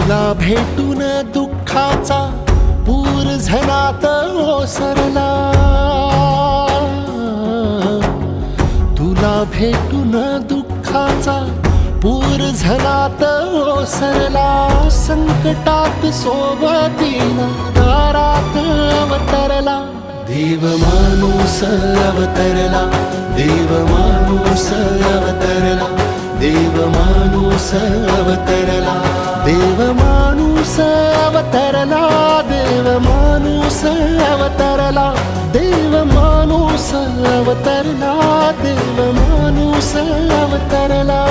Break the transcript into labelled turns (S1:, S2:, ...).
S1: तुला भेटून दुःखाचा पूर झनात ओसरला, तुला भेटून दुःखाचा पूर झनात ओसरला, संकटात सोबतीला दारात अवतरला, देव माणूस अवतरला, देव माणूस अवतरला, देव माणूस अवतरला, देव माणूस अवतरला, देव माणूस अवतरला, देव माणूस अवतरला, देव माणूस अवतरला.